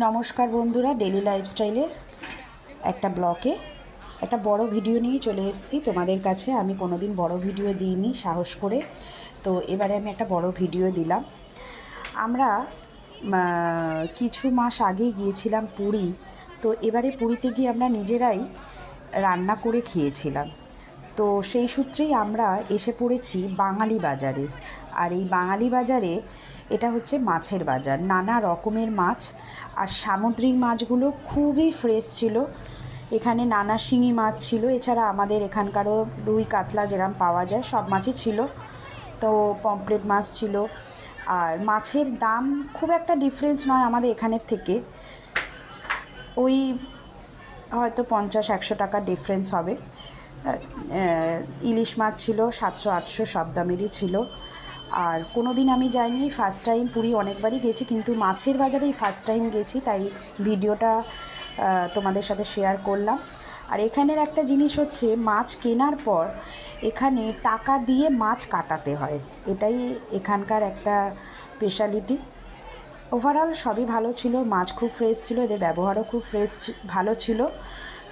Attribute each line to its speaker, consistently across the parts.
Speaker 1: নমস্কার বন্ধুরা, ডেলি লাইফস্টাইলের একটা ব্লগে একটা বড় ভিডিও নিয়ে চলে এসেছি তোমাদের কাছে। আমি কোনোদিন বড় ভিডিও দিইনি সাহস করে, তো এবারে আমি একটা বড় ভিডিও দিলাম। আমরা কিছু মাস আগে গিয়েছিলাম পুরী। তো এবারে পুরীতে গিয়ে আমরা নিজেরাই রান্না করে খেয়েছিলাম। তো সেই সূত্রেই আমরা এসে পড়েছি বাঙালি বাজারে। আর এই বাঙালি বাজারে এটা হচ্ছে মাছের বাজার, নানা রকমের মাছ। আর সামুদ্রিক মাছগুলো খুবই ফ্রেশ ছিল। এখানে নানা শিঙি মাছ ছিল, এছাড়া আমাদের এখানকারও রুই কাতলা যেরকম পাওয়া যায় সব মাছই ছিল। তো পমফ্রেট মাছ ছিল। আর মাছের দাম খুব একটা ডিফারেন্স নয় আমাদের এখানের থেকে, ওই হয়তো 50-100 টাকা ডিফারেন্স হবে। ইলিশ মাছ ছিল 700-800, সব দামেরই ছিল। আর কোনো দিন আমি যাইনি, ফার্স্ট টাইম। পুরী অনেকবারই গেছি, কিন্তু মাছের বাজারেই ফার্স্ট টাইম গেছি, তাই ভিডিওটা তোমাদের সাথে শেয়ার করলাম। আর এখানের একটা জিনিস হচ্ছে, মাছ কেনার পর এখানে টাকা দিয়ে মাছ কাটাতে হয়, এটাই এখানকার একটা স্পেশালিটি। ওভারঅল সবই ভালো ছিল, মাছ খুব ফ্রেশ ছিল, এদের ব্যবহারও খুব ফ্রেশ ভালো ছিল।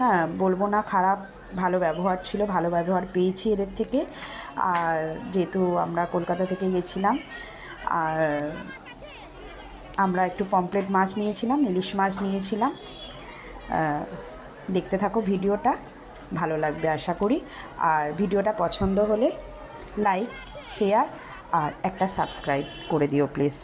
Speaker 1: হ্যাঁ, বলবো না খারাপ, ভালো ব্যবহার ছিল, ভালো ব্যবহার পেয়েছি এদের থেকে। আর যেহেতু আমরা কলকাতা থেকে গেছিলাম, আর আমরা একটু পমফ্রেট মাছ নিয়েছিলাম, ইলিশ মাছ নিয়েছিলাম। দেখতে থাকো ভিডিওটা, ভালো লাগবে আশা করি। আর ভিডিওটা পছন্দ হলে লাইক, শেয়ার আর একটা সাবস্ক্রাইব করে দিও প্লিজ।